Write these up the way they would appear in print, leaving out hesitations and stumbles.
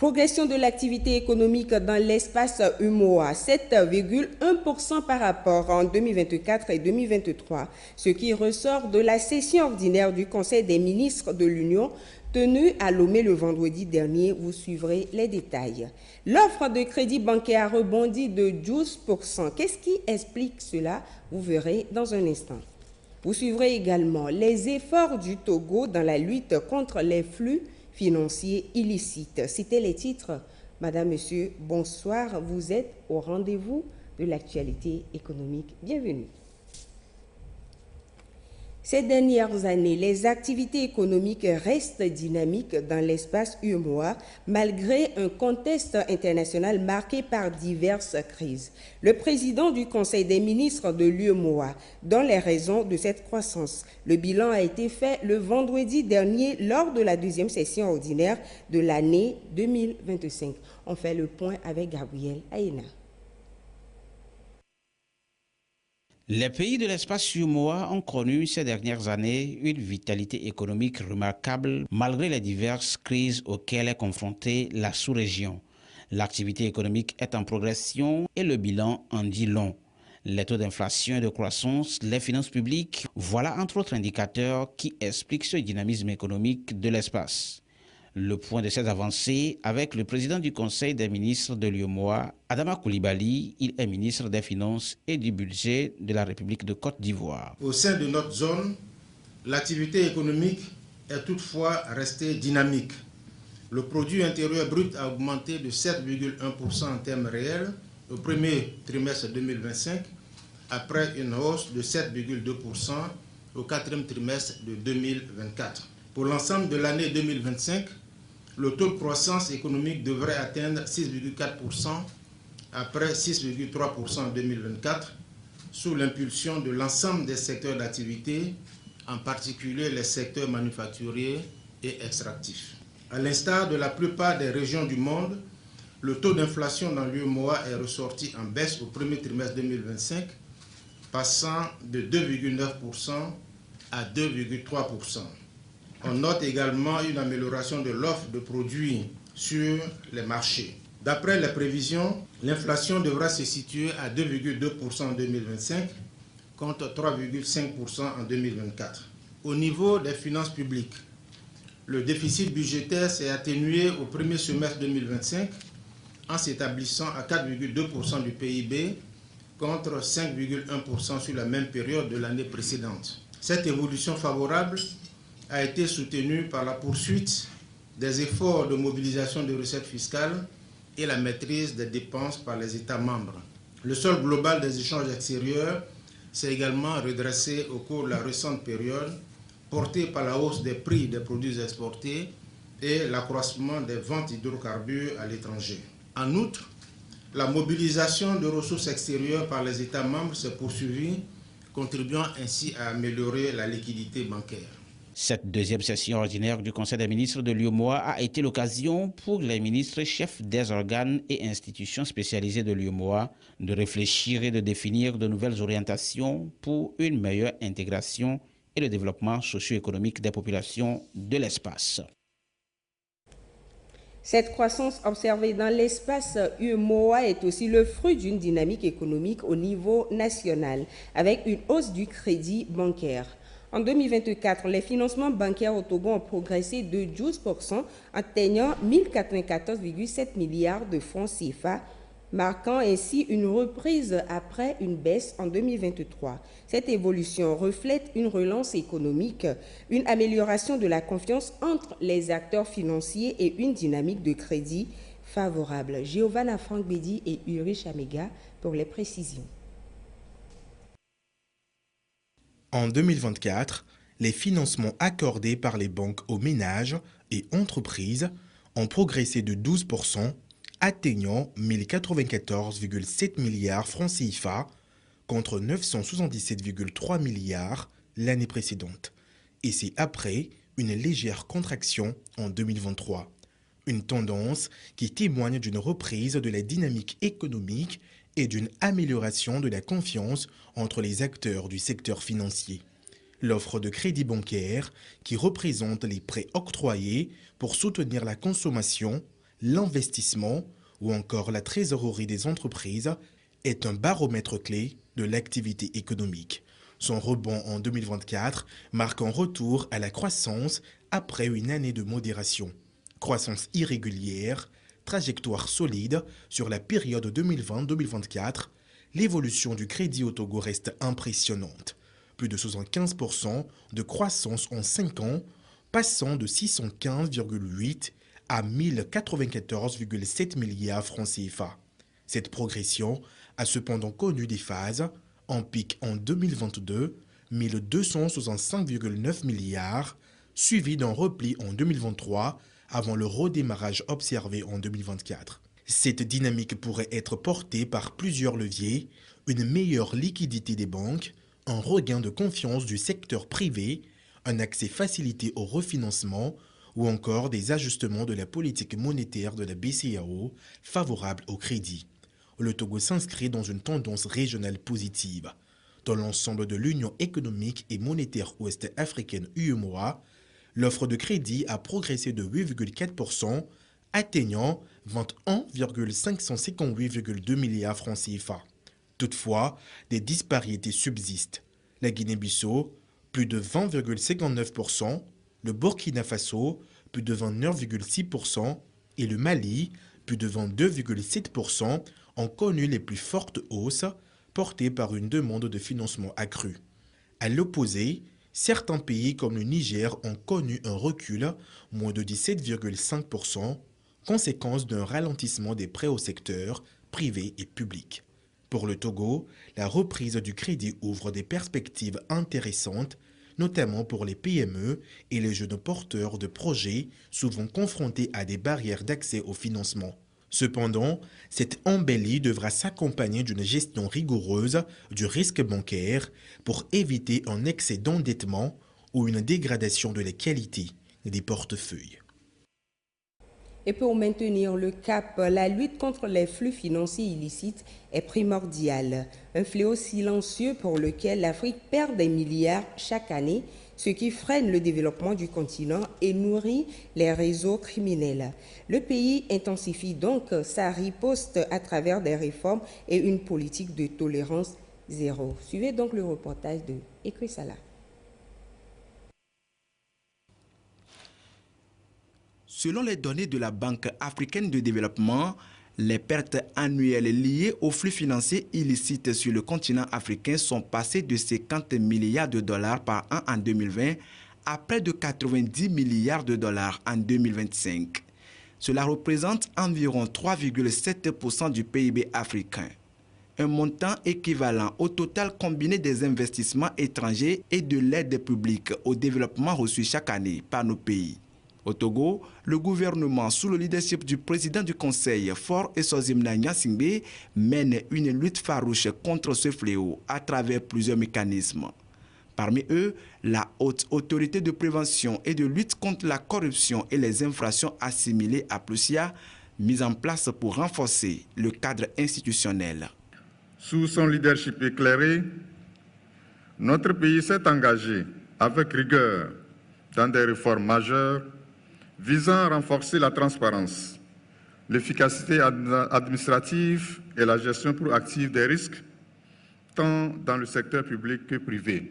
Progression de l'activité économique dans l'espace UMOA, 7,1% par rapport en 2024 et 2023, ce qui ressort de la session ordinaire du Conseil des ministres de l'Union tenue à Lomé le vendredi dernier. Vous suivrez les détails. L'offre de crédit bancaire a rebondi de 12%. Qu'est-ce qui explique cela? Vous verrez dans un instant. Vous suivrez également les efforts du Togo dans la lutte contre les flux financiers illicites. C'était les titres. Madame, Monsieur, bonsoir. Vous êtes au rendez-vous de l'actualité économique. Bienvenue. Ces dernières années, les activités économiques restent dynamiques dans l'espace UEMOA malgré un contexte international marqué par diverses crises. Le président du Conseil des ministres de l'UEMOA donne les raisons de cette croissance. Le bilan a été fait le vendredi dernier lors de la deuxième session ordinaire de l'année 2025. On fait le point avec Gabriel Aïna. Les pays de l'espace UEMOA ont connu ces dernières années une vitalité économique remarquable malgré les diverses crises auxquelles est confrontée la sous-région. L'activité économique est en progression et le bilan en dit long. Les taux d'inflation et de croissance, les finances publiques, voilà entre autres indicateurs qui expliquent ce dynamisme économique de l'espace. Le point de ces avancées avec le président du Conseil des ministres de l'UEMOA, Adama Coulibaly. Il est ministre des Finances et du Budget de la République de Côte d'Ivoire. Au sein de notre zone, l'activité économique est toutefois restée dynamique. Le produit intérieur brut a augmenté de 7,1% en termes réels au premier trimestre 2025, après une hausse de 7,2% au quatrième trimestre de 2024. Pour l'ensemble de l'année 2025, le taux de croissance économique devrait atteindre 6,4% après 6,3% en 2024, sous l'impulsion de l'ensemble des secteurs d'activité, en particulier les secteurs manufacturiers et extractifs. À l'instar de la plupart des régions du monde, le taux d'inflation dans l'UEMOA est ressorti en baisse au premier trimestre 2025, passant de 2,9% à 2,3%. On note également une amélioration de l'offre de produits sur les marchés. D'après les prévisions, l'inflation devra se situer à 2,2% en 2025 contre 3,5% en 2024. Au niveau des finances publiques, le déficit budgétaire s'est atténué au premier semestre 2025 en s'établissant à 4,2% du PIB contre 5,1% sur la même période de l'année précédente. Cette évolution favorable a été soutenue par la poursuite des efforts de mobilisation de recettes fiscales et la maîtrise des dépenses par les États membres. Le solde global des échanges extérieurs s'est également redressé au cours de la récente période, porté par la hausse des prix des produits exportés et l'accroissement des ventes d'hydrocarbures à l'étranger. En outre, la mobilisation de ressources extérieures par les États membres s'est poursuivie, contribuant ainsi à améliorer la liquidité bancaire. Cette deuxième session ordinaire du Conseil des ministres de l'UEMOA a été l'occasion pour les ministres chefs des organes et institutions spécialisées de l'UEMOA de réfléchir et de définir de nouvelles orientations pour une meilleure intégration et le développement socio-économique des populations de l'espace. Cette croissance observée dans l'espace UEMOA est aussi le fruit d'une dynamique économique au niveau national, avec une hausse du crédit bancaire. En 2024, les financements bancaires au Togo ont progressé de 12%, atteignant 1094,7 milliards de francs CFA, marquant ainsi une reprise après une baisse en 2023. Cette évolution reflète une relance économique, une amélioration de la confiance entre les acteurs financiers et une dynamique de crédit favorable. Giovanna Frank Bedi et Ulrich Amega pour les précisions. En 2024, les financements accordés par les banques aux ménages et entreprises ont progressé de 12%, atteignant 1094,7 milliards francs CFA contre 977,3 milliards l'année précédente. Et c'est après une légère contraction en 2023. Une tendance qui témoigne d'une reprise de la dynamique économique et d'une amélioration de la confiance entre les acteurs du secteur financier. L'offre de crédit bancaire, qui représente les prêts octroyés pour soutenir la consommation, L'investissement ou encore la trésorerie des entreprises est un baromètre clé de l'activité économique. Son rebond en 2024 marque un retour à la croissance après une année de modération. Croissance irrégulière, trajectoire solide sur la période 2020-2024, l'évolution du crédit au Togo reste impressionnante. Plus de 75% de croissance en 5 ans, passant de 615,8 à 1094,7 milliards francs CFA. Cette progression a cependant connu des phases, en pic en 2022, 1265,9 milliards, suivi d'un repli en 2023 avant le redémarrage observé en 2024. Cette dynamique pourrait être portée par plusieurs leviers, une meilleure liquidité des banques, un regain de confiance du secteur privé, un accès facilité au refinancement ou encore des ajustements de la politique monétaire de la BCEAO favorables au crédit. Le Togo s'inscrit dans une tendance régionale positive. Dans l'ensemble de l'Union économique et monétaire ouest-africaine UEMOA, l'offre de crédit a progressé de 8,4%, atteignant 21,558,2 milliards francs CFA. Toutefois, des disparités subsistent. La Guinée-Bissau, plus de 20,59%, le Burkina Faso, plus de 29,6% et le Mali, plus de 22,7%, ont connu les plus fortes hausses portées par une demande de financement accrue. À l'opposé, certains pays comme le Niger ont connu un recul, moins de 17,5%, conséquence d'un ralentissement des prêts au secteur privé et public. Pour le Togo, la reprise du crédit ouvre des perspectives intéressantes, notamment pour les PME et les jeunes porteurs de projets souvent confrontés à des barrières d'accès au financement. Cependant, cette embellie devra s'accompagner d'une gestion rigoureuse du risque bancaire pour éviter un excès d'endettement ou une dégradation de la qualité des portefeuilles. Et pour maintenir le cap, la lutte contre les flux financiers illicites est primordiale. Un fléau silencieux pour lequel l'Afrique perd des milliards chaque année, ce qui freine le développement du continent et nourrit les réseaux criminels. Le pays intensifie donc sa riposte à travers des réformes et une politique de tolérance zéro. Suivez donc le reportage de Ekwe Salah. Selon les données de la Banque africaine de développement, les pertes annuelles liées aux flux financiers illicites sur le continent africain sont passées de 50 milliards de dollars par an en 2020 à près de 90 milliards de dollars en 2025. Cela représente environ 3,7% du PIB africain. Un montant équivalent au total combiné des investissements étrangers et de l'aide publique au développement reçue chaque année par nos pays. Au Togo, le gouvernement, sous le leadership du président du Conseil, Faure Essozimna Gnassingbé, mène une lutte farouche contre ce fléau à travers plusieurs mécanismes. Parmi eux, la Haute Autorité de prévention et de lutte contre la corruption et les infractions assimilées à PLUSIA, mise en place pour renforcer le cadre institutionnel. Sous son leadership éclairé, notre pays s'est engagé avec rigueur dans des réformes majeures visant à renforcer la transparence, l'efficacité administrative et la gestion proactive des risques, tant dans le secteur public que privé.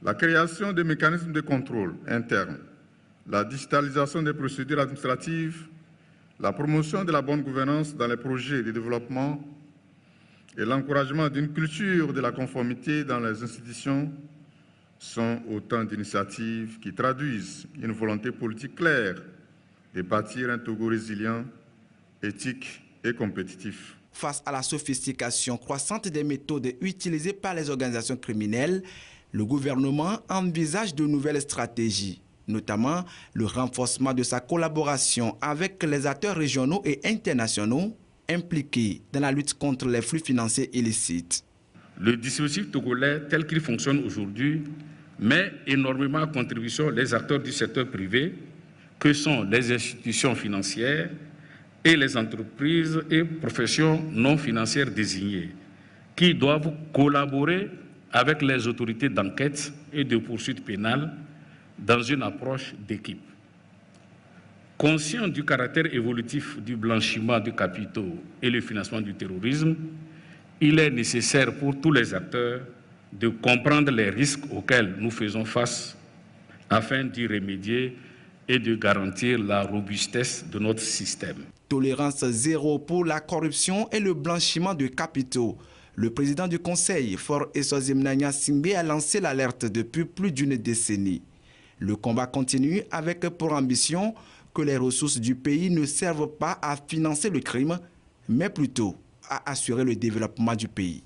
La création de mécanismes de contrôle interne, la digitalisation des procédures administratives, la promotion de la bonne gouvernance dans les projets de développement et l'encouragement d'une culture de la conformité dans les institutions sont autant d'initiatives qui traduisent une volonté politique claire de bâtir un Togo résilient, éthique et compétitif. Face à la sophistication croissante des méthodes utilisées par les organisations criminelles, le gouvernement envisage de nouvelles stratégies, notamment le renforcement de sa collaboration avec les acteurs régionaux et internationaux impliqués dans la lutte contre les flux financiers illicites. Le dispositif togolais tel qu'il fonctionne aujourd'hui met énormément à contribution les acteurs du secteur privé, que sont les institutions financières et les entreprises et professions non financières désignées, qui doivent collaborer avec les autorités d'enquête et de poursuite pénale dans une approche d'équipe. Conscient du caractère évolutif du blanchiment de capitaux et le financement du terrorisme, il est nécessaire pour tous les acteurs de comprendre les risques auxquels nous faisons face afin d'y remédier et de garantir la robustesse de notre système. Tolérance zéro pour la corruption et le blanchiment de capitaux. Le président du Conseil, Faure Eswazimnanya Singbe, a lancé l'alerte depuis plus d'une décennie. Le combat continue avec pour ambition que les ressources du pays ne servent pas à financer le crime, mais plutôt à assurer le développement du pays.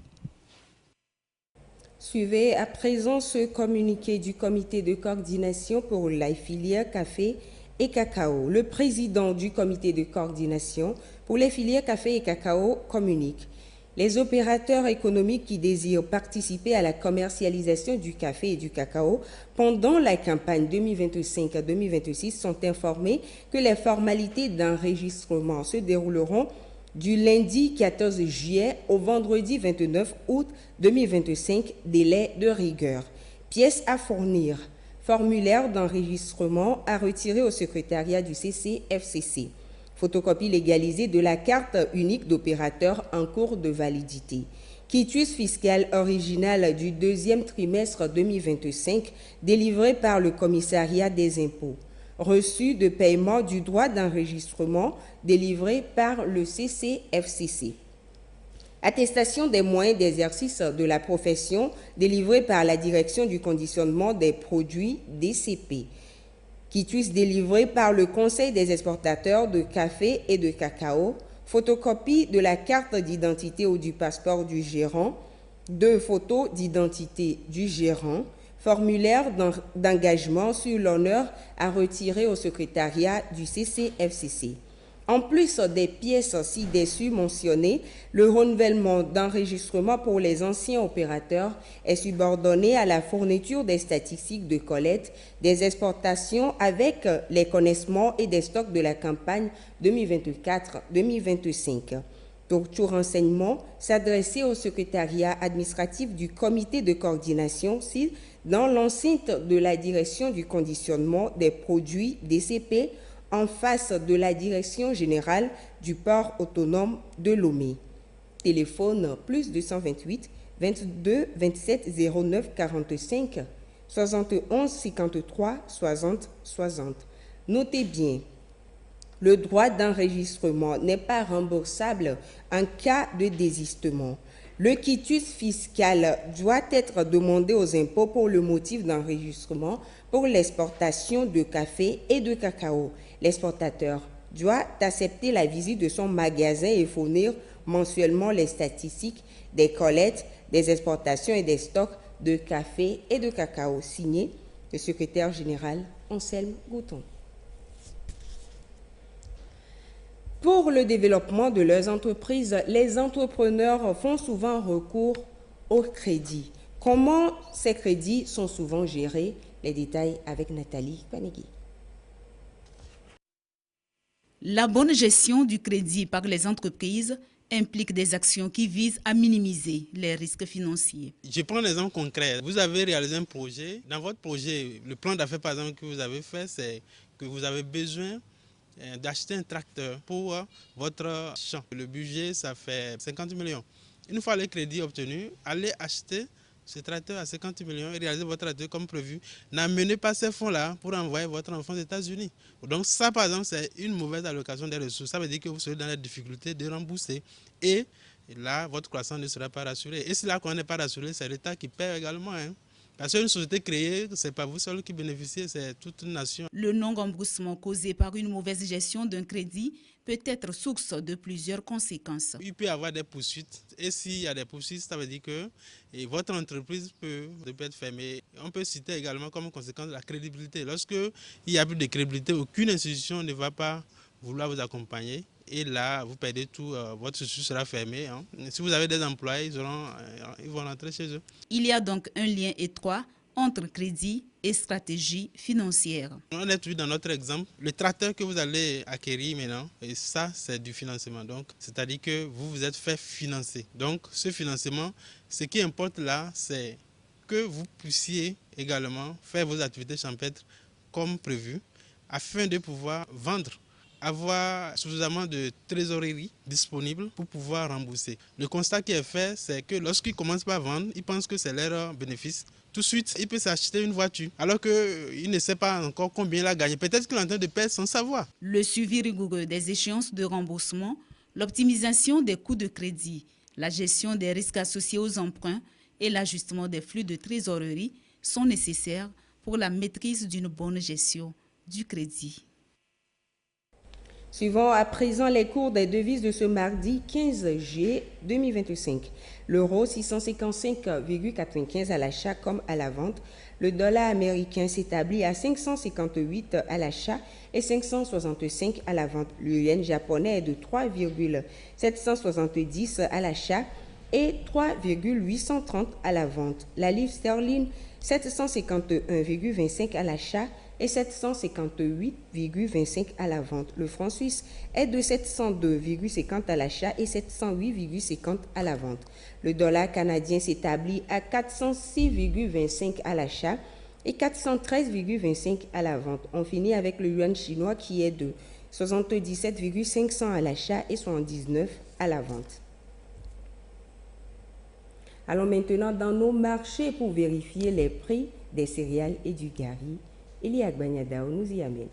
Suivez à présent ce communiqué du comité de coordination pour la filière café et cacao. Le président du comité de coordination pour les filières café et cacao communique. Les opérateurs économiques qui désirent participer à la commercialisation du café et du cacao pendant la campagne 2025-2026 sont informés que les formalités d'enregistrement se dérouleront du lundi 14 juillet au vendredi 29 août 2025, délai de rigueur. Pièces à fournir, formulaire d'enregistrement à retirer au secrétariat du CCFCC. Photocopie légalisée de la carte unique d'opérateur en cours de validité. Quitus fiscal original du deuxième trimestre 2025 délivré par le commissariat des impôts. Reçu de paiement du droit d'enregistrement délivré par le CCFCC. Attestation des moyens d'exercice de la profession délivrée par la Direction du conditionnement des produits DCP. Quitus délivré par le Conseil des exportateurs de café et de cacao. Photocopie de la carte d'identité ou du passeport du gérant. 2 photos d'identité du gérant. Formulaire d'engagement sur l'honneur à retirer au secrétariat du CCFCC. En plus des pièces ci-dessus mentionnées, le renouvellement d'enregistrement pour les anciens opérateurs est subordonné à la fourniture des statistiques de collecte des exportations avec les connaissements et des stocks de la campagne 2024-2025. Pour tout renseignement, s'adresser au secrétariat administratif du comité de coordination dans l'enceinte de la direction du conditionnement des produits DCP en face de la direction générale du port autonome de Lomé. Téléphone plus 228 22 27 09 45 71 53 60 60. Notez bien, le droit d'enregistrement n'est pas remboursable en cas de désistement. Le quitus fiscal doit être demandé aux impôts pour le motif d'enregistrement pour l'exportation de café et de cacao. L'exportateur doit accepter la visite de son magasin et fournir mensuellement les statistiques des collectes, des exportations et des stocks de café et de cacao. Signé le secrétaire général Anselme Gouton. Pour le développement de leurs entreprises, les entrepreneurs font souvent recours au crédit. Comment ces crédits sont souvent gérés? Les détails avec Nathalie Panegui. La bonne gestion du crédit par les entreprises implique des actions qui visent à minimiser les risques financiers. Je prends un exemple concret. Vous avez réalisé un projet. Dans votre projet, le plan d'affaires par exemple que vous avez fait, c'est que vous avez besoin d'acheter un tracteur pour votre champ. Le budget, ça fait 50 millions. Une fois le crédit obtenu, allez acheter ce tracteur à 50 millions et réaliser votre tracteur comme prévu. N'amenez pas ces fonds-là pour envoyer votre enfant aux États-Unis. Donc ça, par exemple, c'est une mauvaise allocation des ressources. Ça veut dire que vous serez dans la difficulté de rembourser. Et là, votre croissance ne sera pas rassurée. Et si là qu'on n'est pas rassuré, c'est l'État qui paie également. Parce qu'une société créée, ce n'est pas vous seul qui bénéficiez, c'est toute une nation. Le non-remboursement causé par une mauvaise gestion d'un crédit peut être source de plusieurs conséquences. Il peut y avoir des poursuites. Et s'il y a des poursuites, ça veut dire que votre entreprise peut être fermée. On peut citer également comme conséquence la crédibilité. Lorsqu'il n'y a plus de crédibilité, aucune institution ne va pas vouloir vous accompagner. Et là, vous perdez tout, votre structure sera fermée. Si vous avez des employés, ils vont rentrer chez eux. Il y a donc un lien étroit entre crédit et stratégie financière. On est toujours dans notre exemple. Le tracteur que vous allez acquérir maintenant, et ça, c'est du financement. Donc, c'est-à-dire que vous vous êtes fait financer. Donc, ce financement, ce qui importe là, c'est que vous puissiez également faire vos activités champêtres comme prévu. afin de pouvoir vendre, avoir suffisamment de trésorerie disponible pour pouvoir rembourser. Le constat qui est fait, c'est que lorsqu'ils commencent par vendre, ils pensent que c'est leur bénéfice. Tout de suite, il peut s'acheter une voiture, alors qu'il ne sait pas encore combien il a gagné. Peut-être qu'il est en train de perdre sans savoir. Le suivi rigoureux des échéances de remboursement, l'optimisation des coûts de crédit, la gestion des risques associés aux emprunts et l'ajustement des flux de trésorerie sont nécessaires pour la maîtrise d'une bonne gestion du crédit. Suivons à présent les cours des devises de ce mardi 15 juillet 2025. L'euro 655,95 à l'achat comme à la vente. Le dollar américain s'établit à 558 à l'achat et 565 à la vente. Le yen japonais est de 3,770 à l'achat et 3,830 à la vente. La livre sterling 751,25 à l'achat et 758,25 à la vente. Le franc suisse est de 702,50 à l'achat et 708,50 à la vente. Le dollar canadien s'établit à 406,25 à l'achat et 413,25 à la vente. On finit avec le yuan chinois qui est de 77,500 à l'achat et 79 à la vente. Allons maintenant dans nos marchés pour vérifier les prix des céréales et du gari. Elie Agbanyadao nous y amène.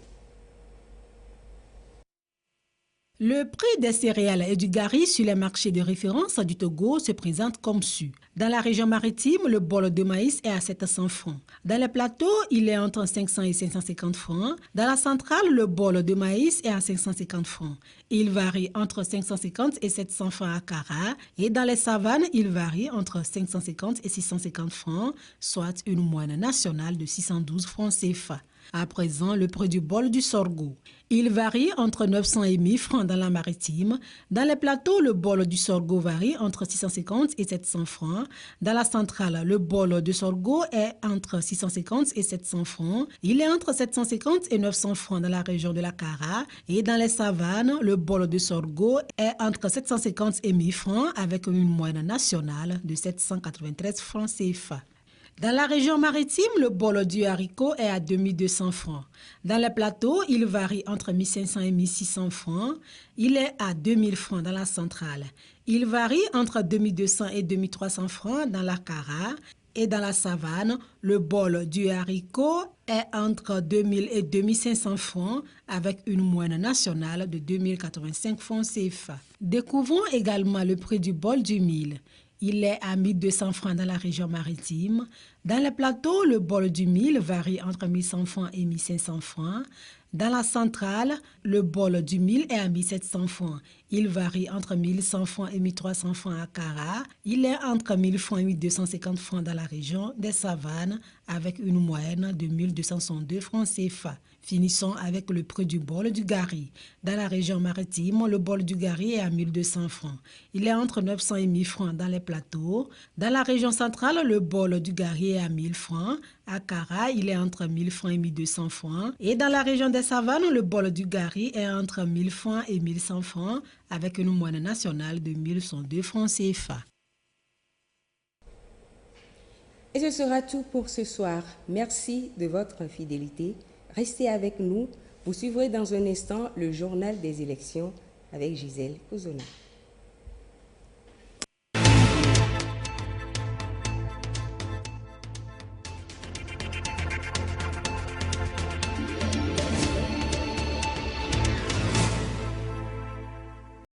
Le prix des céréales et du gari sur les marchés de référence du Togo se présente comme suit. Dans la région maritime, le bol de maïs est à 700 francs. Dans les plateaux, il est entre 500 et 550 francs. Dans la centrale, le bol de maïs est à 550 francs. Il varie entre 550 et 700 francs à Kara. Et dans les savanes, il varie entre 550 et 650 francs, soit une moyenne nationale de 612 francs CFA. À présent, le prix du bol du sorgho. Il varie entre 900 et 1000 francs dans la maritime. Dans les plateaux, le bol du sorgho varie entre 650 et 700 francs. Dans la centrale, le bol de sorgho est entre 650 et 700 francs. Il est entre 750 et 900 francs dans la région de la Kara. Et dans les savanes, le bol de sorgho est entre 750 et 1000 francs avec une moyenne nationale de 793 francs CFA. Dans la région maritime, le bol du haricot est à 2200 francs. Dans les plateaux, il varie entre 1500 et 1600 francs. Il est à 2000 francs dans la centrale. Il varie entre 2200 et 2300 francs dans la Kara. Et dans la savane, le bol du haricot est entre 2000 et 2500 francs avec une moyenne nationale de 2085 francs CFA. Découvrons également le prix du bol du mil. Il est à 1200 francs dans la région maritime. Dans les plateaux, le bol du mil varie entre 1100 francs et 1500 francs. Dans la centrale, le bol du mil est à 1700 francs. Il varie entre 1100 francs et 1300 francs à Kara. Il est entre 1000 francs et 1250 francs dans la région des savanes avec une moyenne de 1262 francs CFA. Finissons avec le prix du bol du gari. Dans la région maritime, le bol du gari est à 1200 francs. Il est entre 900 et 1000 francs dans les plateaux. Dans la région centrale, le bol du gari est à 1000 francs. À Kara, il est entre 1000 francs et 1200 francs. Et dans la région des savanes, le bol du gari est entre 1000 francs et 1100 francs avec une moyenne nationale de 1102 francs CFA. Et ce sera tout pour ce soir. Merci de votre fidélité. Restez avec nous. Vous suivrez dans un instant le journal des élections avec Gisèle Kozona.